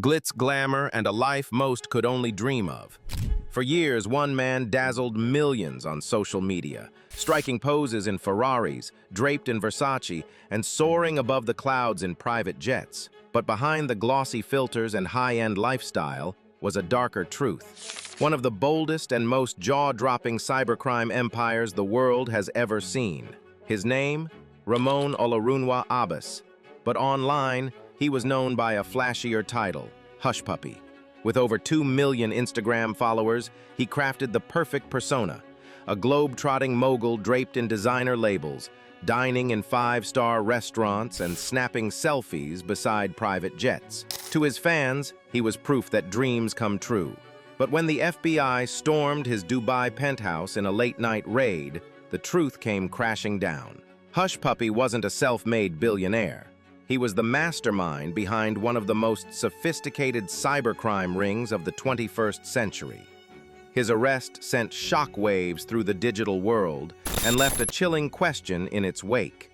glitz, glamour, and a life most could only dream of. For years, one man dazzled millions on social media, striking poses in Ferraris, draped in Versace, and soaring above the clouds in private jets. But behind the glossy filters and high-end lifestyle was a darker truth. One of the boldest and most jaw-dropping cybercrime empires the world has ever seen. His name? Ramon Olorunwa Abbas. But online, he was known by a flashier title, Hushpuppi. With over 2 million Instagram followers, he crafted the perfect persona, a globe-trotting mogul draped in designer labels, dining in 5-star restaurants and snapping selfies beside private jets. To his fans, he was proof that dreams come true. But when the FBI stormed his Dubai penthouse in a late-night raid, the truth came crashing down. Hushpuppi wasn't a self-made billionaire. He was the mastermind behind one of the most sophisticated cybercrime rings of the 21st century. His arrest sent shockwaves through the digital world and left a chilling question in its wake.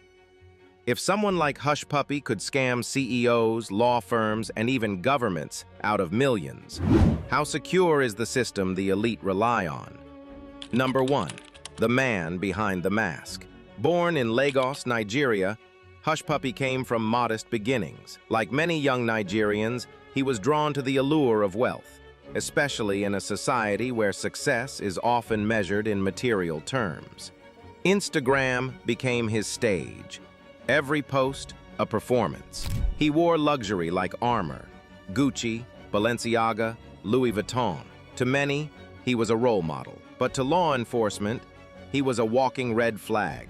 If someone like Hushpuppi could scam CEOs, law firms, and even governments out of millions, how secure is the system the elite rely on? Number 1. The man behind the mask. Born in Lagos, Nigeria, Hushpuppi came from modest beginnings. Like many young Nigerians, he was drawn to the allure of wealth, especially in a society where success is often measured in material terms. Instagram became his stage. Every post, a performance. He wore luxury like armor, Gucci, Balenciaga, Louis Vuitton. To many, he was a role model, but to law enforcement, he was a walking red flag.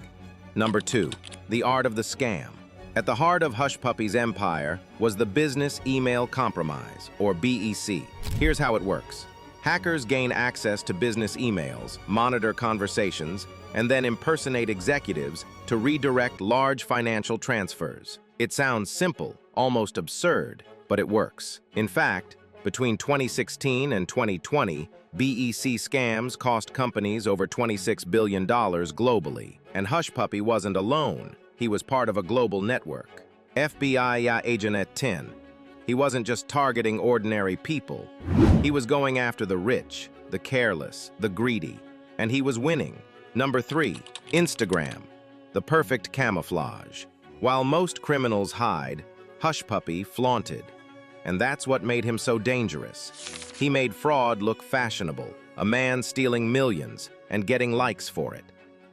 Number 2, the art of the scam. At the heart of Hushpuppi's empire was the business email compromise, or BEC. Here's how it works. Hackers gain access to business emails, monitor conversations, and then impersonate executives to redirect large financial transfers. It sounds simple, almost absurd, but it works. In fact, between 2016 and 2020, BEC scams cost companies over $26 billion globally. And Hushpuppi wasn't alone. He was part of a global network. FBI agent at 10. He wasn't just targeting ordinary people. He was going after the rich, the careless, the greedy. And he was winning. Number 3, Instagram. The perfect camouflage. While most criminals hide, Hushpuppi flaunted. And that's what made him so dangerous. He made fraud look fashionable, a man stealing millions and getting likes for it.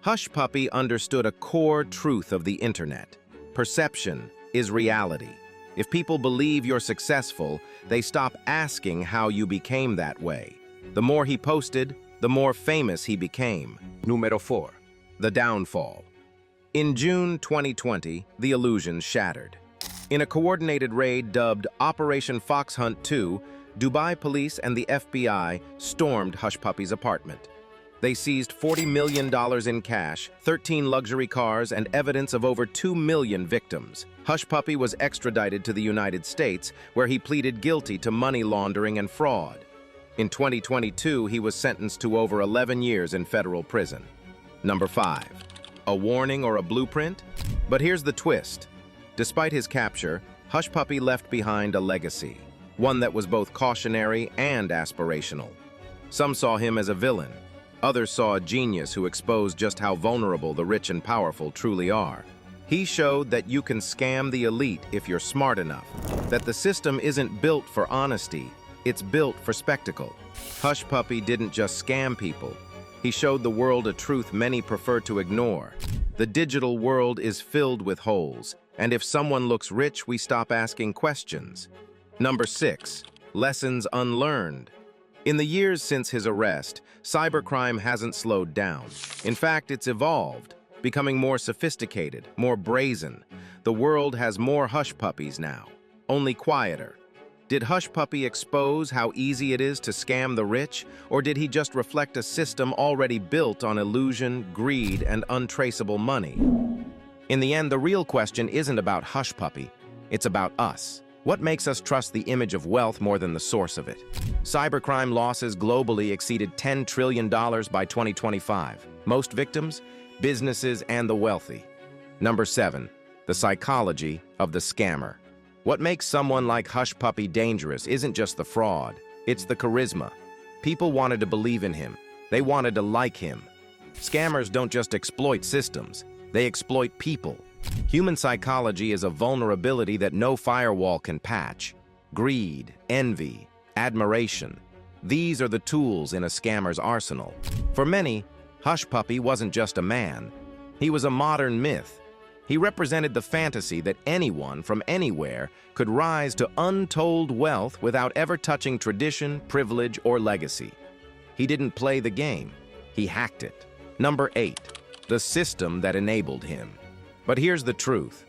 Hushpuppi understood a core truth of the internet. Perception is reality. If people believe you're successful, they stop asking how you became that way. The more he posted, the more famous he became. Numero 4. The downfall. In June 2020, the illusion shattered. In a coordinated raid dubbed Operation Fox Hunt 2, Dubai police and the FBI stormed Hushpuppi's apartment. They seized $40 million in cash, 13 luxury cars, and evidence of over 2 million victims. Hushpuppi was extradited to the United States, where he pleaded guilty to money laundering and fraud. In 2022, he was sentenced to over 11 years in federal prison. Number 5. A warning or a blueprint? But here's the twist. Despite his capture, Hushpuppi left behind a legacy, one that was both cautionary and aspirational. Some saw him as a villain. Others saw a genius who exposed just how vulnerable the rich and powerful truly are. He showed that you can scam the elite if you're smart enough, that the system isn't built for honesty, it's built for spectacle. Hushpuppi didn't just scam people. He showed the world a truth many prefer to ignore. The digital world is filled with holes, and if someone looks rich, we stop asking questions. Number 6. Lessons unlearned. In the years since his arrest, cybercrime hasn't slowed down. In fact, it's evolved, becoming more sophisticated, more brazen. The world has more Hushpuppis now, only quieter. Did Hushpuppi expose how easy it is to scam the rich, or did he just reflect a system already built on illusion, greed, and untraceable money? In the end, the real question isn't about Hushpuppi, it's about us. What makes us trust the image of wealth more than the source of it? Cybercrime losses globally exceeded $10 trillion by 2025. Most victims? Businesses and the wealthy. Number 7. The psychology of the scammer. What makes someone like Hushpuppi dangerous isn't just the fraud, it's the charisma. People wanted to believe in him. They wanted to like him. Scammers don't just exploit systems, they exploit people. Human psychology is a vulnerability that no firewall can patch. Greed, envy, admiration. These are the tools in a scammer's arsenal. For many, Hushpuppi wasn't just a man. He was a modern myth. He represented the fantasy that anyone from anywhere could rise to untold wealth without ever touching tradition, privilege, or legacy. He didn't play the game. He hacked it. Number 8, the system that enabled him. But here's the truth.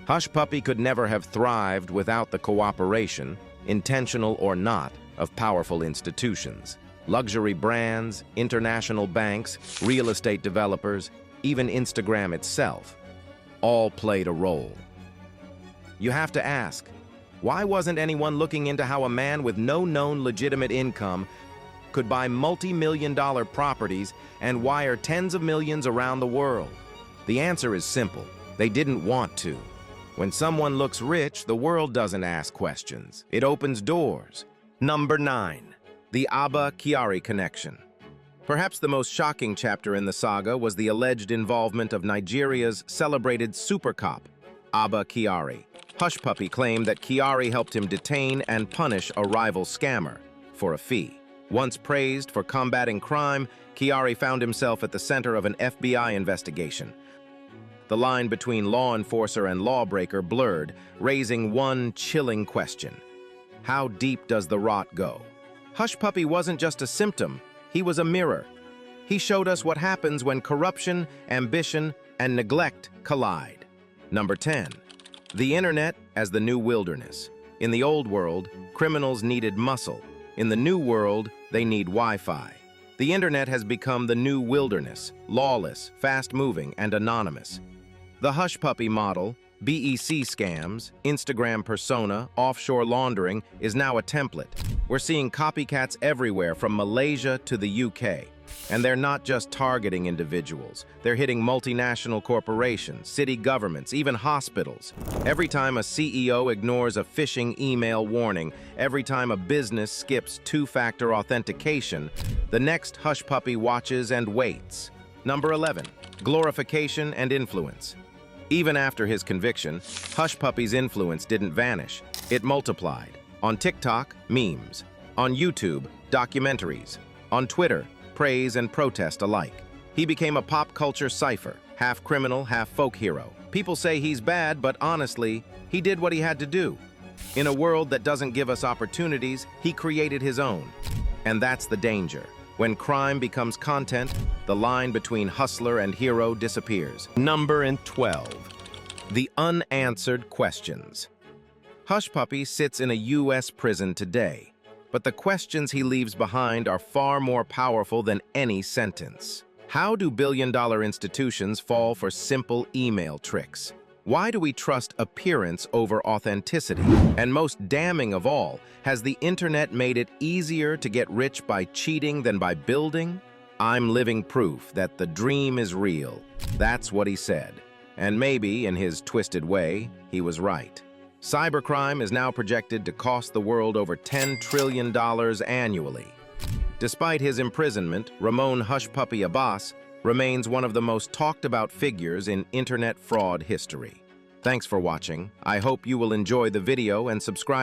Hushpuppi could never have thrived without the cooperation, intentional or not, of powerful institutions. Luxury brands, international banks, real estate developers, even Instagram itself, all played a role. You have to ask, why wasn't anyone looking into how a man with no known legitimate income could buy multi-million-dollar properties and wire tens of millions around the world? The answer is simple. They didn't want to. When someone looks rich, the world doesn't ask questions. It opens doors. Number 9, the ABBA Kyari connection. Perhaps the most shocking chapter in the saga was the alleged involvement of Nigeria's celebrated super cop, ABBA Kyari. Hushpuppi claimed that Kyari helped him detain and punish a rival scammer for a fee. Once praised for combating crime, Kyari found himself at the center of an FBI investigation. The line between law enforcer and lawbreaker blurred, raising one chilling question. How deep does the rot go? Hushpuppi wasn't just a symptom, he was a mirror. He showed us what happens when corruption, ambition, and neglect collide. Number 10, the internet as the new wilderness. In the old world, criminals needed muscle. In the new world, they need Wi-Fi. The internet has become the new wilderness, lawless, fast-moving, and anonymous. The Hushpuppi model, BEC scams, Instagram persona, offshore laundering is now a template. We're seeing copycats everywhere from Malaysia to the UK. And they're not just targeting individuals. They're hitting multinational corporations, city governments, even hospitals. Every time a CEO ignores a phishing email warning, every time a business skips two-factor authentication, the next Hushpuppi watches and waits. Number 11, glorification and influence. Even after his conviction, Hushpuppi's influence didn't vanish. It multiplied. On TikTok, memes. On YouTube, documentaries. On Twitter, praise and protest alike. He became a pop culture cipher, half criminal, half folk hero. People say he's bad, but honestly, he did what he had to do. In a world that doesn't give us opportunities, he created his own. And that's the danger. When crime becomes content, the line between hustler and hero disappears. Number 12, the unanswered questions. Hushpuppi sits in a U.S. prison today, but the questions he leaves behind are far more powerful than any sentence. How do billion-dollar institutions fall for simple email tricks? Why do we trust appearance over authenticity? And most damning of all, has the internet made it easier to get rich by cheating than by building? I'm living proof that the dream is real. That's what he said. And maybe, in his twisted way, he was right. Cybercrime is now projected to cost the world over $10 trillion annually. Despite his imprisonment, Ramon Hushpuppi Abbas remains one of the most talked about figures in internet fraud history. Thanks for watching. I hope you will enjoy the video and subscribe